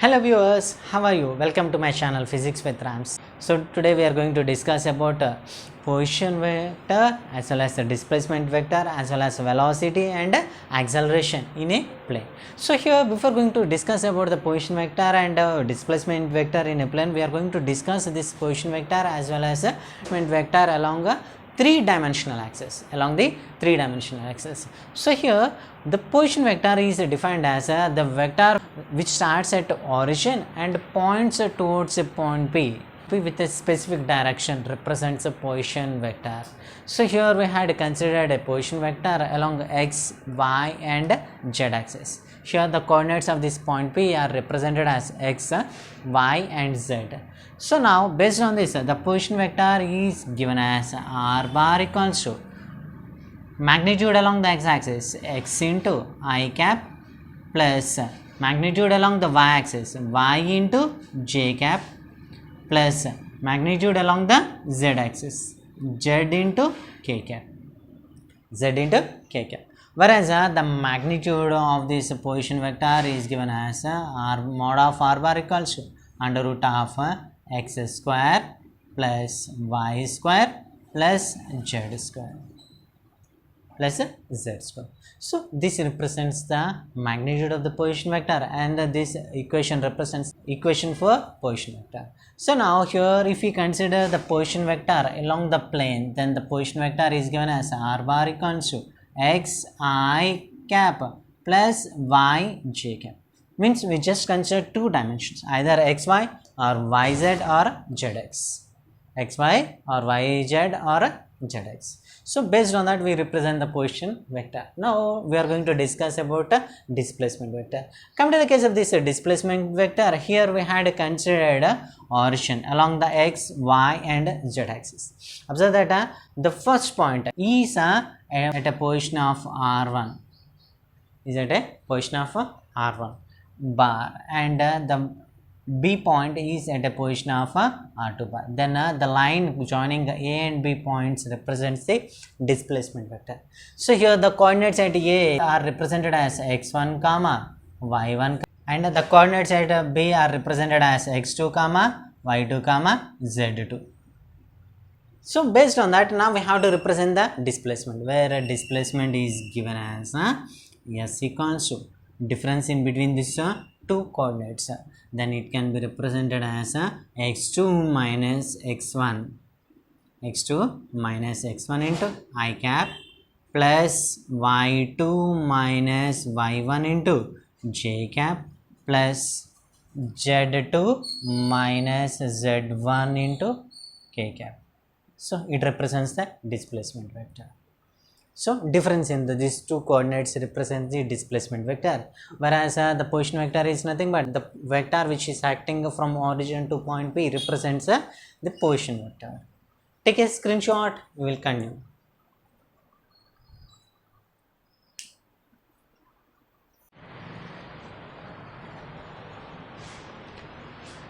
Hello viewers, how are you? Welcome to my channel Physics with Rams. So today we are going to discuss about position vector as well as the displacement vector as well as velocity and acceleration in a plane. So here before going to discuss about the position vector and displacement vector in a plane, we are going to discuss this position vector as well as displacement vector along a three-dimensional axis, So here the position vector is defined as the vector which starts at origin and points towards a point P with a specific direction represents a position vector. So here we had considered a position vector along x, y and z axis. Here the coordinates of this point P are represented as x, y and z. So now based on this, the position vector is given as r bar equals to magnitude along the x-axis x into I cap plus magnitude along the y-axis y into j cap plus magnitude along the z-axis z into k cap. Whereas the magnitude of this position vector is given as r mod of r bar equals to under root of x square plus y square plus z square plus z square. So this represents the magnitude of the position vector and this equation represents equation for position vector. So now here if we consider the position vector along the plane, then the position vector is given as r bar equals to x I cap plus y j cap. Means we just consider two dimensions, either xy or yz or zx, xy or yz or zx. So based on that we represent the position vector. Now we are going to discuss about displacement vector. Come to the case of this displacement vector, here we had considered origin along the x, y and z axis. Observe that the first point is at a position of r1, bar, and the B point is at a position of R2 bar. Then the line joining A and B points represents the displacement vector. So here the coordinates at A are represented as x1 comma y1 and the coordinates at B are represented as x2 comma y2 comma z2. So based on that, now we have to represent the displacement, where displacement is given as s equals to difference in between these two coordinates. Then it can be represented as x2 minus x1 into I cap plus y2 minus y1 into j cap plus z2 minus z1 into k cap. So it represents the displacement vector. So difference in these two coordinates represents the displacement vector, whereas the position vector is nothing but the vector which is acting from origin to point P represents the position vector. Take a screenshot, we will continue.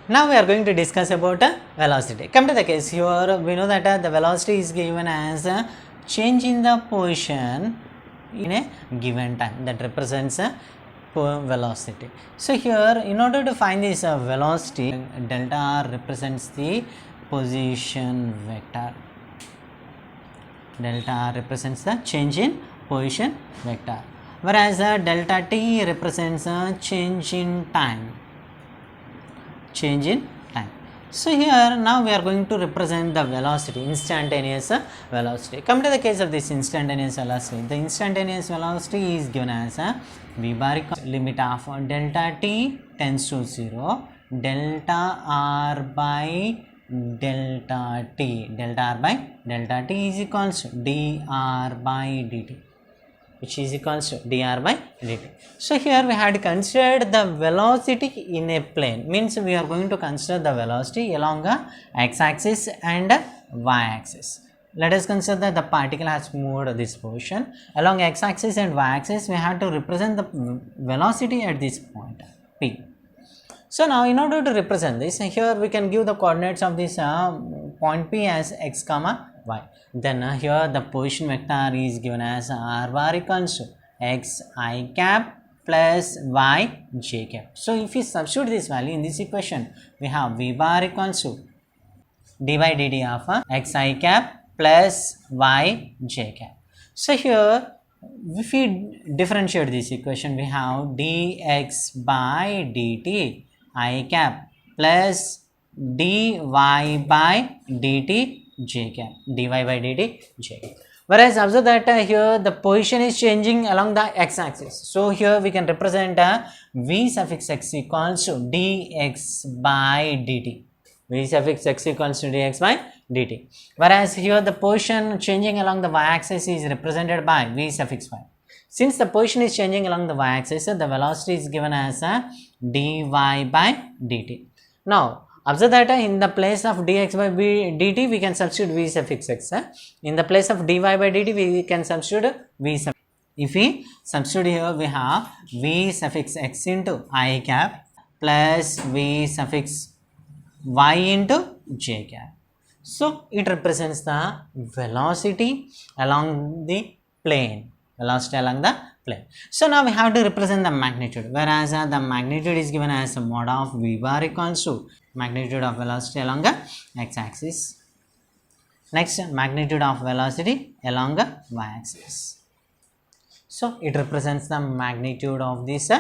Now we are going to discuss about velocity. Come to the case, here we know that the velocity is given as change in the position in a given time, that represents velocity. So here in order to find this velocity, delta r represents the position vector, delta r represents the change in position vector, whereas delta t represents change in time. So here now we are going to represent the velocity, instantaneous velocity. Come to the case of this instantaneous velocity. The instantaneous velocity is given as v bar limit of delta t tends to 0, delta r by delta t is equals to dr by dt, which is equals to dr by dt. So here we had considered the velocity in a plane, means we are going to consider the velocity along the x-axis and y-axis. Let us consider that the particle has moved this position along x-axis and y-axis. We have to represent the velocity at this point P. So now in order to represent this, here we can give the coordinates of this point P as x comma y. Then here the position vector is given as r bar equals to x I cap plus y j cap. So if we substitute this value in this equation, we have v bar equals to dy dt of xi cap plus y j cap. So here if we differentiate this equation, we have dx by dt I cap plus dy by dt j cap, dy by dt j cap. Whereas observe that here the position is changing along the x-axis. So here we can represent v suffix x equals to dx by dt. V suffix x equals to dx by dt. Whereas here the position changing along the y-axis is represented by v suffix y. Since the position is changing along the y-axis, the velocity is given as dy by dt. Now observe that in the place of dx by dt we can substitute v suffix x. In the place of dy by dt we can substitute v suffix. If we substitute here, we have v suffix x into I cap plus v suffix y into j cap. So it represents the velocity along the plane. Velocity along the plane. So now we have to represent the magnitude, whereas the magnitude is given as a mod of v bar equals to magnitude of velocity along the x-axis. Next, magnitude of velocity along the y-axis. So it represents the magnitude of this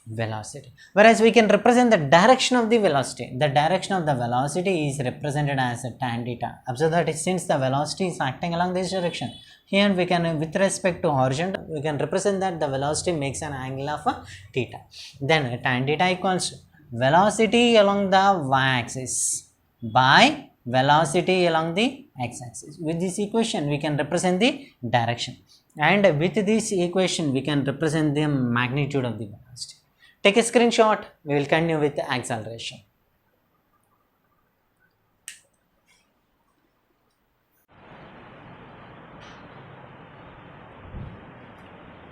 velocity, whereas we can represent the direction of the velocity. The direction of the velocity is represented as a tan theta. Observe that since the velocity is acting along this direction, here we can, with respect to horizontal, we can represent that the velocity makes an angle of theta. Then tan theta equals velocity along the y-axis by velocity along the x-axis. With this equation we can represent the direction, and with this equation we can represent the magnitude of the velocity. Take a screenshot. We will continue with the acceleration.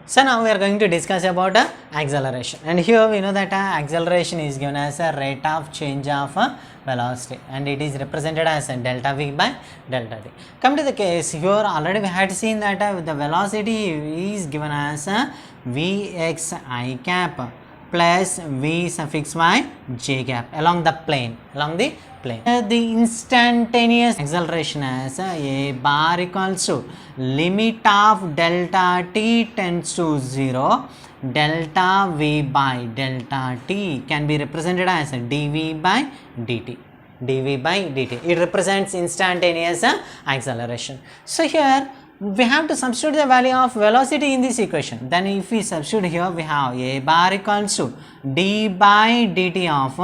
So now we are going to discuss about acceleration, and here we know that acceleration is given as a rate of change of velocity, and it is represented as delta v by delta t. Come to the case, here already we had seen that the velocity is given as vx I cap plus v suffix y j cap along the plane, the instantaneous acceleration as a bar equals to limit of delta t tends to 0, delta v by delta t can be represented as dv by dt. dv by dt, it represents instantaneous acceleration. So here we have to substitute the value of velocity in this equation. Then if we substitute here, we have a bar equals to d by dt of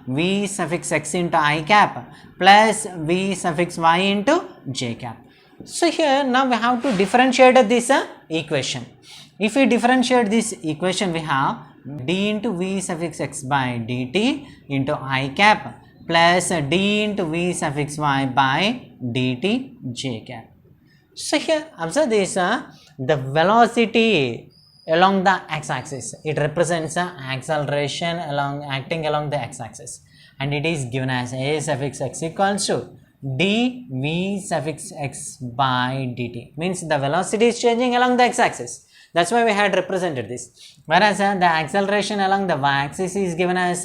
v suffix x into I cap plus v suffix y into j cap. So here now we have to differentiate this equation. If we differentiate this equation, we have d into v suffix x by dt into I cap plus d into v suffix y by dt j cap. So here observe this, the velocity along the x-axis, it represents acceleration acting along the x-axis, and it is given as a suffix x equals to dv suffix x by dt, means the velocity is changing along the x-axis. That's why we had represented this, whereas the acceleration along the y-axis is given as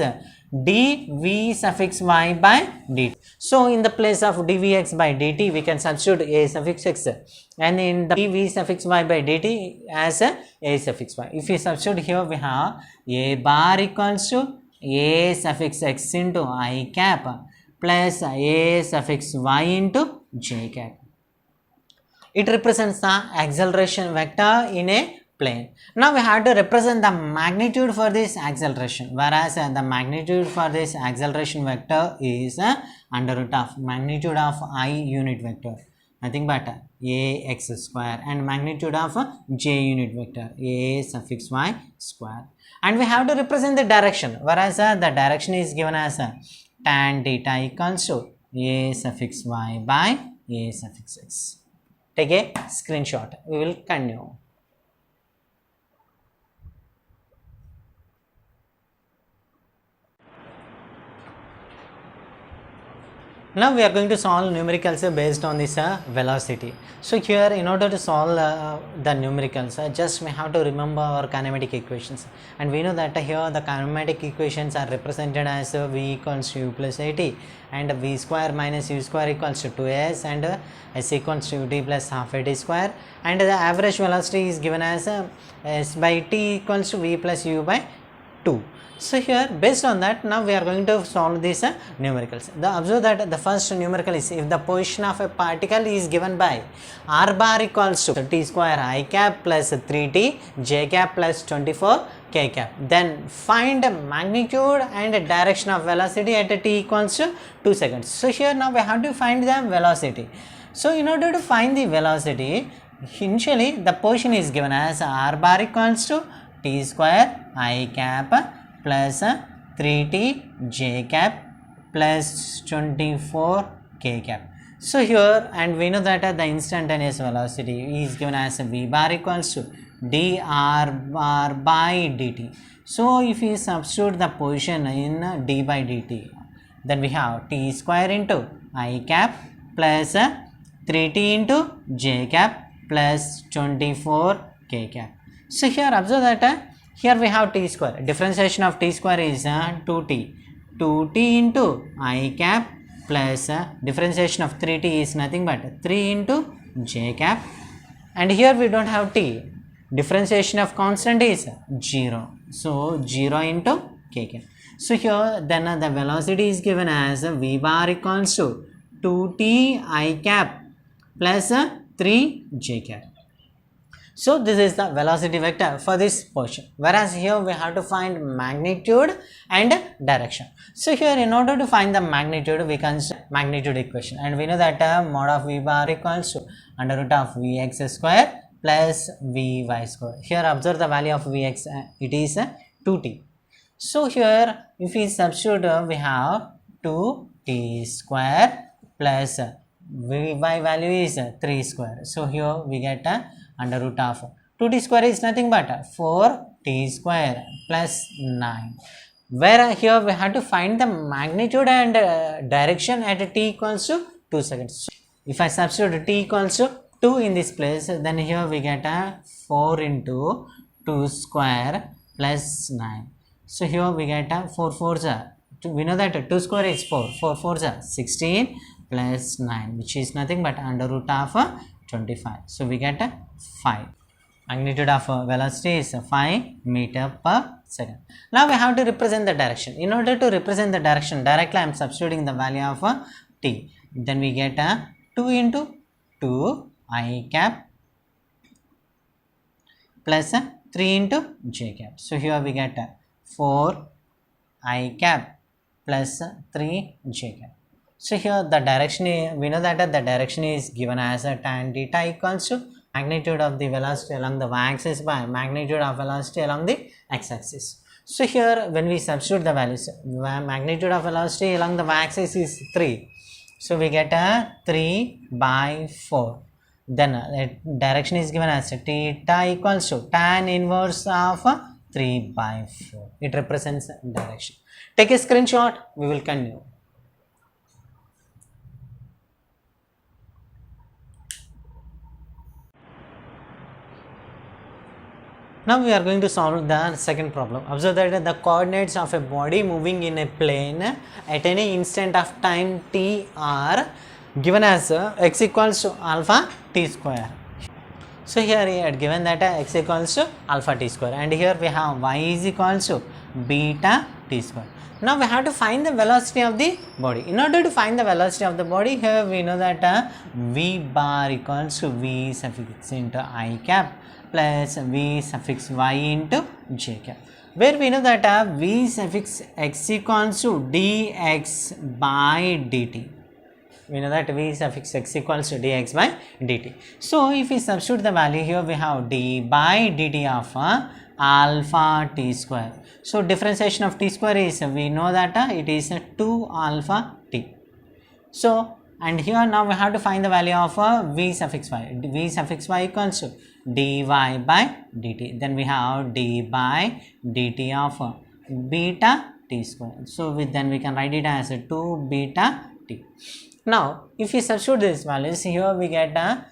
dv suffix y by dt. So in the place of dvx by dt we can substitute a suffix x, and in the dv suffix y by dt as a suffix y. If we substitute here, we have a bar equals to a suffix x into I cap plus a suffix y into j cap. It represents the acceleration vector in a plane. Now we have to represent the magnitude for this acceleration, whereas the magnitude for this acceleration vector is under root of magnitude of I unit vector, nothing but a x square, and magnitude of j unit vector a suffix y square. And we have to represent the direction, whereas the direction is given as tan theta equals to a suffix y by a suffix x. Take a screenshot. We will continue. Now we are going to solve numericals based on this velocity. So here, in order to solve the numericals, just we have to remember our kinematic equations, and we know that here the kinematic equations are represented as v equals u plus at, and v square minus u square equals to 2s, and s equals to ut plus half at square, and the average velocity is given as s by t equals to v plus u by 2. So here, based on that, now we are going to solve these numericals. Observe that the first numerical is, if the position of a particle is given by r bar equals to t square I cap plus 3t j cap plus 24 k cap, then find magnitude and direction of velocity at t equals to 2 seconds. So here now we have to find the velocity. So in order to find the velocity, initially the position is given as r bar equals to t square I cap plus 3t j cap plus 24 k cap. So here, and we know that the instantaneous velocity is given as v bar equals to dr bar by dt. So if we substitute the position in d by dt, then we have t square into I cap plus 3t into j cap plus 24 k cap. So here observe that here we have t square. Differentiation of t square is 2t. 2t into I cap plus differentiation of 3t is nothing but 3 into j cap. And here we don't have t. Differentiation of constant is 0. So 0 into k cap. So here then the velocity is given as v bar equals to 2t I cap plus 3 j cap. So this is the velocity vector for this portion, whereas here we have to find magnitude and direction. So here, in order to find the magnitude, we consider magnitude equation, and we know that mod of v bar equals to under root of vx square plus vy square. Here observe the value of vx, it is 2t. So here if we substitute, we have 2t square plus vy value is 3 square. So here we get under root of 2t square is nothing but 4t square plus 9, where here we have to find the magnitude and direction at t equals to 2 seconds. So if I substitute t equals to 2 in this place, then here we get 4 into 2 square plus 9. So here we get 4 4s are, we know that 2 square is 4, 4 4s are 16 plus 9, which is nothing but under root of 25. So we get 5. Magnitude of velocity is 5 meter per second. Now we have to represent the direction. In order to represent the direction, directly I am substituting the value of t. Then we get 2 into 2 I cap plus 3 into j cap. So here we get 4 I cap plus 3 j cap. So here the direction, we know that the direction is given as tan theta equals to magnitude of the velocity along the y-axis by magnitude of velocity along the x-axis. So here when we substitute the values, magnitude of velocity along the y-axis is 3. So we get 3 by 4. Then direction is given as theta equals to tan inverse of 3 by 4. It represents direction. Take a screenshot, we will continue. Now we are going to solve the second problem. Observe that the coordinates of a body moving in a plane at any instant of time t are given as x equals to alpha t square. So here he had given that x equals to alpha t square, and here we have y is equals to beta t square. Now we have to find the velocity of the body. In order to find the velocity of the body, here we know that v bar equals to v suffix into I cap plus v suffix y into j cap, where we know that v suffix x equals to dx by dt. We know that v suffix x equals to dx by dt. So if we substitute the value here, we have d by dt of alpha t square. So differentiation of t square is, we know that it is 2 alpha t. So and here now we have to find the value of v suffix y. V suffix y equals to dy by dt. Then we have d by dt of beta t square. So then we can write it as 2 beta t. Now if we substitute these values, here we get a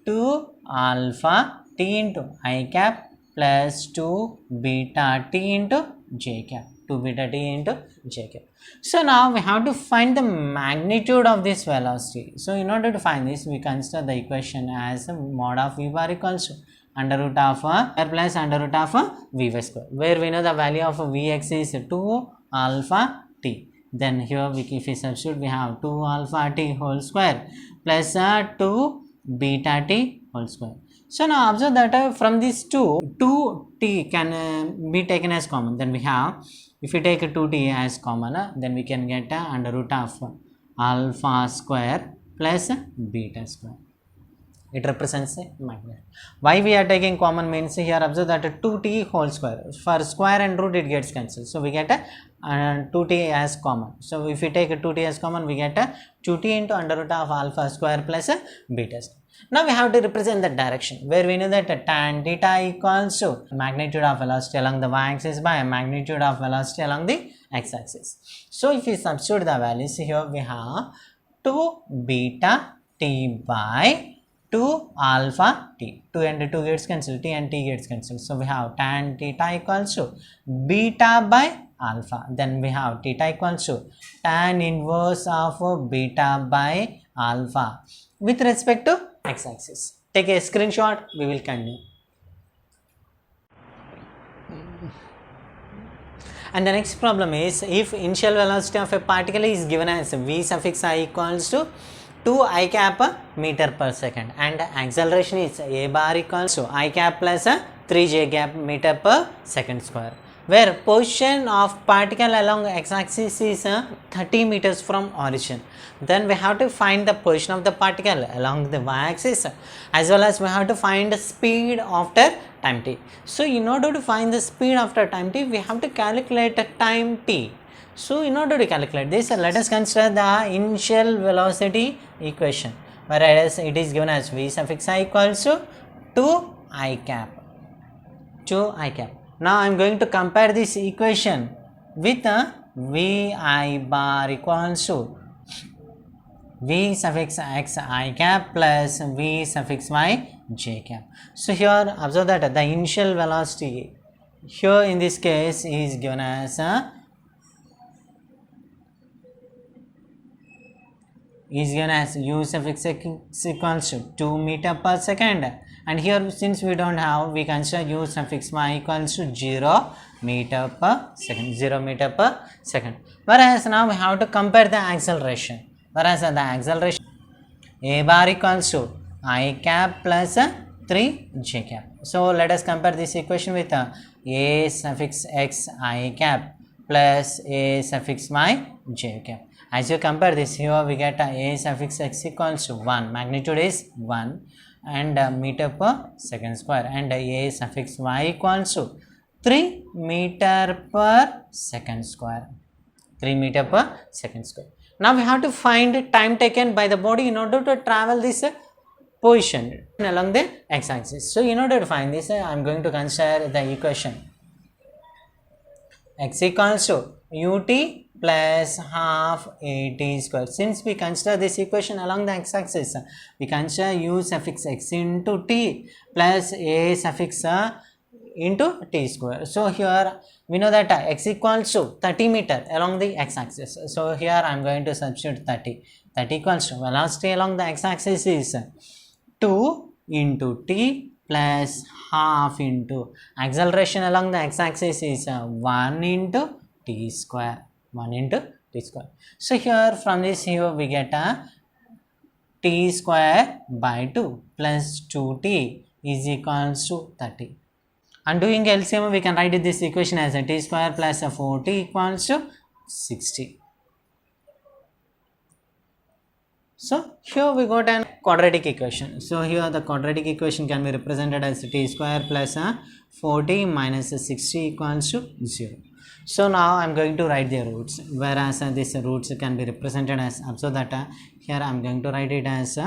2 alpha t into I cap plus 2 beta t into j cap. 2 beta t into j cap. So now we have to find the magnitude of this velocity. So in order to find this, we consider the equation as mod of v bar equals to under root of r plus under root of vy square, where we know the value of vx is 2 alpha t. Then here if we substitute, we have 2 alpha t whole square plus 2 beta t whole square. So now observe that from these 2t can be taken as common. Then we have, if we take 2t as common, then we can get under root of alpha square plus beta square. It represents a magnitude. Why we are taking common means, here observe that 2t whole square, for square and root it gets cancelled. So we get 2t as common. So if we take 2t as common, we get 2t into under root of alpha square plus beta square. Now we have to represent the direction, where we know that tan theta equals to magnitude of velocity along the y-axis by magnitude of velocity along the x-axis. So if we substitute the values, here we have 2 beta t by 2 alpha t. 2 and 2 gets cancelled, t and t gets cancelled. So we have tan theta equals to beta by alpha. Then we have theta equals to tan inverse of beta by alpha with respect to x-axis. Take a screenshot, we will continue. And the next problem is, if initial velocity of a particle is given as v suffix I equals to 2 I cap meter per second and acceleration is a bar equals to I cap plus 3 j cap meter per second square, where position of particle along x-axis is 30 meters from origin. Then we have to find the position of the particle along the y-axis, as well as we have to find the speed after time t. So in order to find the speed after time t, we have to calculate the time t. So in order to calculate this, let us consider the initial velocity equation, whereas it is given as v suffix I equals to 2 I cap. Now I am going to compare this equation with v I bar equals to v suffix x I cap plus v suffix y j cap. So here observe that the initial velocity here in this case is given as u suffix x equals to 2 meter per second, and here since we don't have, we consider u suffix y equals to 0 meter per second. Whereas now we have to compare the acceleration, whereas the acceleration a bar equals to I cap plus 3 j cap. So let us compare this equation with a suffix x I cap plus a suffix y j cap. As you compare this, here we get a suffix x equals to 1, magnitude is 1 and meter per second square, and a suffix y equals to 3 meter per second square. Now we have to find time taken by the body in order to travel this position along the x-axis. So in order to find this, I am going to consider the equation x equals to ut plus half at square. Since we consider this equation along the x-axis, we consider u suffix x into t plus a suffix into t square. So here we know that x equals to 30 meter along the x-axis. So here I am going to substitute 30. 30 equals to velocity along the x-axis is 2 into t plus half into acceleration along the x-axis is 1 into t square. So here from this, here we get a t square by 2 plus 2t is equals to 30. And doing LCM, we can write this equation as a t square plus a 4t equals to 60. So here we got a quadratic equation. So here the quadratic equation can be represented as t square plus 40 minus 60 equals to 0. So now I am going to write the roots, whereas these roots can be represented as, so that here I am going to write it as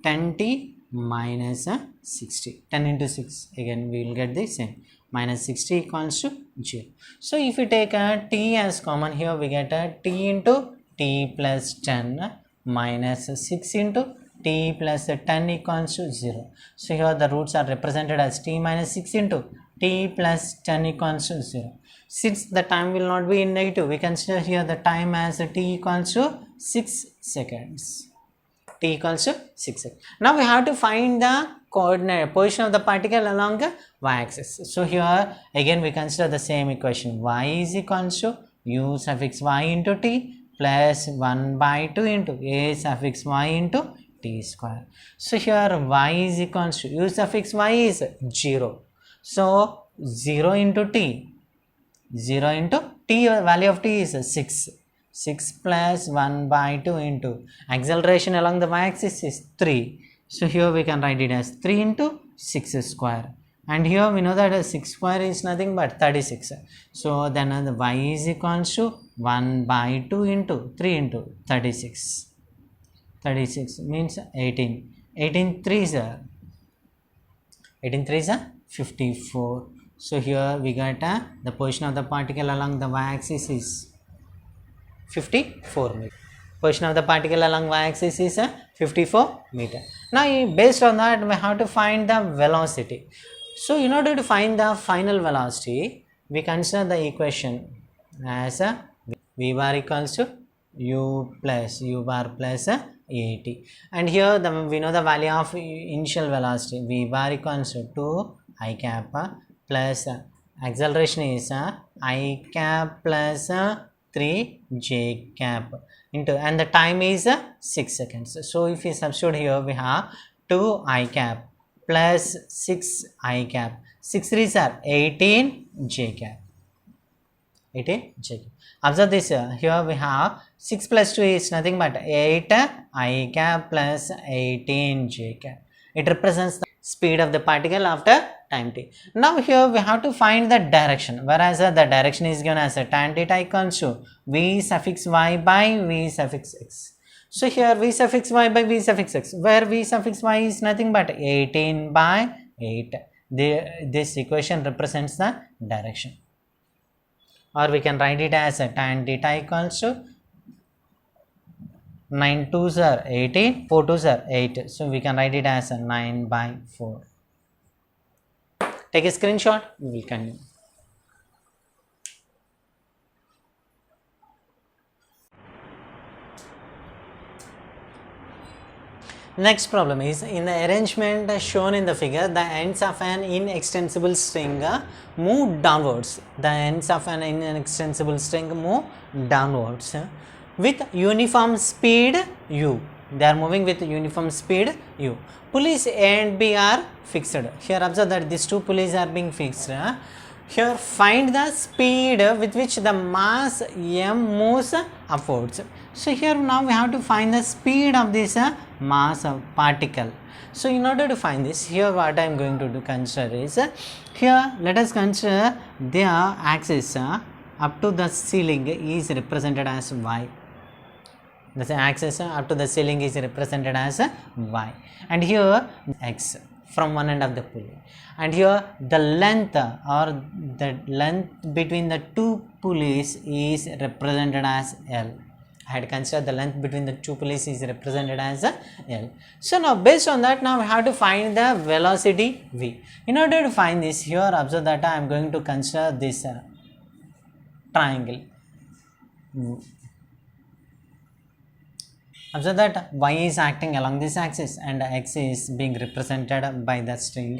10t minus 60. 10 into 6, again we will get the same, minus 60 equals to 0. So if we take t as common, here we get t into t plus 10 minus 6 into t plus 10 equals to 0. So here the roots are represented as t minus 6 into t plus 10 equals to 0. Since the time will not be in negative, we consider here the time as t equals to 6 seconds. T equals to 6 seconds. Now we have to find the coordinate position of the particle along the y-axis. So here again we consider the same equation. Y is equals to u suffix y into t plus 1 by 2 into a suffix y into t square. So here y is equals to u suffix y is 0. So 0 into t, 0 into t, value of t is 6. 6 plus 1 by 2 into acceleration along the y-axis is 3. So here we can write it as 3 into 6 square. And here we know that 6 square is nothing but 36. So then the y is equals to 1 by 2 into 3 into 36. 36 means 18. 18 3s are 54. So here we got the position of the particle along the y-axis is 54 meter. Position of the particle along y-axis is 54 meter. Now based on that we have to find the velocity. So in order to find the final velocity, we consider the equation as v bar equals to u bar plus at. And here we know the value of initial velocity. V bar equals to 2 I cap plus acceleration is I cap plus 3 j cap into, and the time is 6 seconds. So if we substitute here, we have 2 I cap plus 6 I cap. 6 3s are 18 j cap. 18 j cap. Observe this here we have 6 plus 2 is nothing but 8 I cap plus 18 j cap. It represents the speed of the particle after time t. Now here we have to find the direction, whereas the direction is given as a tan theta equals to v suffix y by v suffix x. So here v suffix y by v suffix x, where v suffix y is nothing but 18 by 8. This equation represents the direction. Or we can write it as a tan theta equals to 9 2s are 18, 4 2s are 8. So we can write it as a 9 by 4. Take a screenshot, we will continue. Next problem is, in the arrangement shown in the figure, the ends of an inextensible string move downwards. The ends of an inextensible string move downwards with uniform speed u. They are moving with uniform speed u. Pulleys A and B are fixed. Here observe that these two pulleys are being fixed. Here find the speed with which the mass m moves upwards. So here now we have to find the speed of this mass of particle. So in order to find this, here what I am going to consider is, here let us consider their axis up to the ceiling is represented as y. The axis up to the ceiling is represented as y, and here x from one end of the pulley, and here the length or the length between the two pulleys is represented as L. I had considered the length between the two pulleys is represented as L. So now based on that, now we have to find the velocity v. In order to find this, here observe that I am going to consider this triangle. Observe that y is acting along this axis and x is being represented by the string,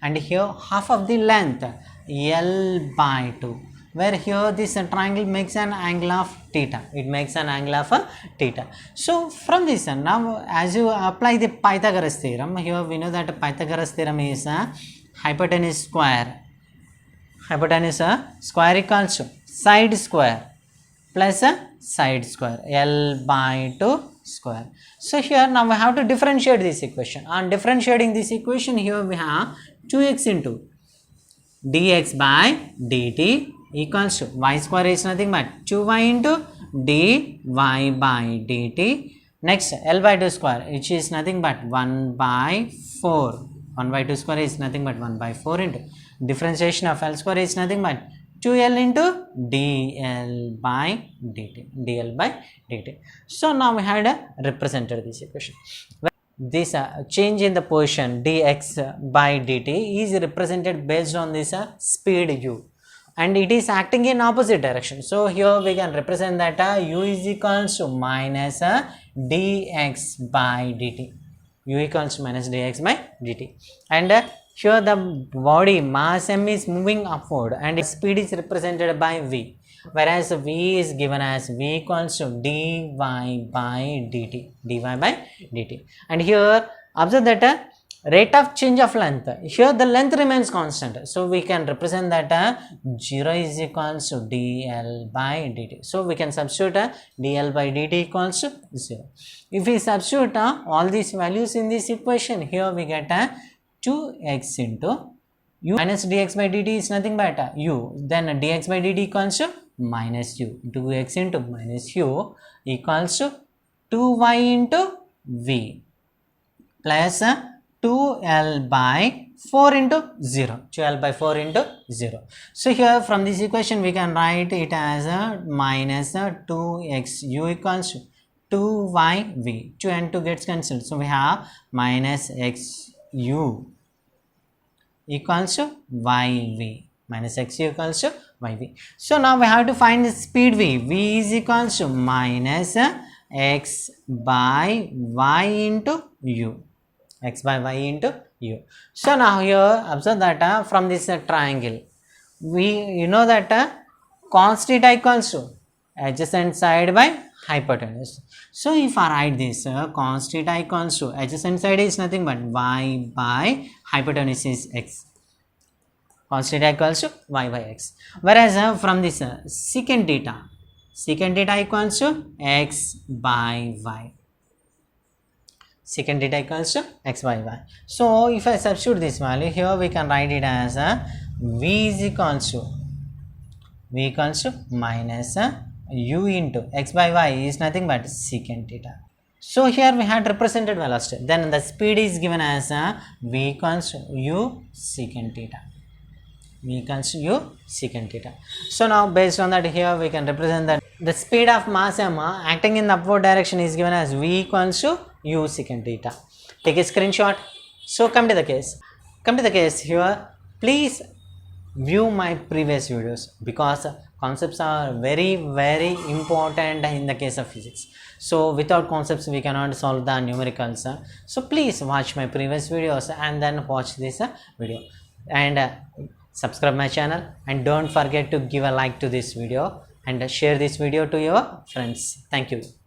and here half of the length L by 2, where here this triangle makes an angle of theta. It makes an angle of theta. So from this now, as you apply the Pythagoras theorem, here we know that Pythagoras theorem is hypotenuse square. Hypotenuse square equals to side square plus side square, L by 2 square. So here now we have to differentiate this equation. On differentiating this equation, here we have 2x into dx by dt equals to y square is nothing but 2y into dy by dt. Next L by 2 square, which is nothing but 1 by 4. 1 by 2 square is nothing but 1 by 4 into differentiation of L square is nothing but 2L into dl by dt. So now we had represented this equation. This change in the position dx by dt is represented based on this speed u, and it is acting in opposite direction. So here we can represent that u is equals to minus dx by dt. U equals to minus dx by dt, and here the body mass m is moving upward and speed is represented by v, whereas v is given as v equals to dy by dt. And here observe that rate of change of length, here the length remains constant, so we can represent that 0 is equals to dl by dt. So we can substitute dl by dt equals to 0. If we substitute all these values in this equation, here we get 2x into u minus dx by dt is nothing but u, then dx by dt equals to minus u, 2x into minus u equals to 2y into v plus 2l by 4 into 0, 2l by 4 into 0. So here from this equation we can write it as minus 2x u equals to 2y v, 2 and 2 gets cancelled, so we have minus x u equals to yv, minus x u equals to yv. So now we have to find the speed v. V is equals to minus x by y into u, x by y into u. So now here observe that from this triangle, you know that cos theta equals to adjacent side by hypotenuse. So if I write this cos theta equals to adjacent side is nothing but y by hypotenuse is x, cos theta equals to y by x, whereas from this secant theta equals to x by y, secant theta equals to x by y. So if I substitute this value here, we can write it as v is equals to minus u into x by y is nothing but secant theta. So here we had represented velocity, then the speed is given as v equals to u secant theta, So now based on that, here we can represent that the speed of mass m acting in the upward direction is given as v equals to u secant theta. Take a screenshot. So come to the case here, please view my previous videos, because concepts are very important in the case of physics. So without concepts we cannot solve the numericals. So please watch my previous videos and then watch this video, and subscribe my channel, and don't forget to give a like to this video and share this video to your friends. Thank you.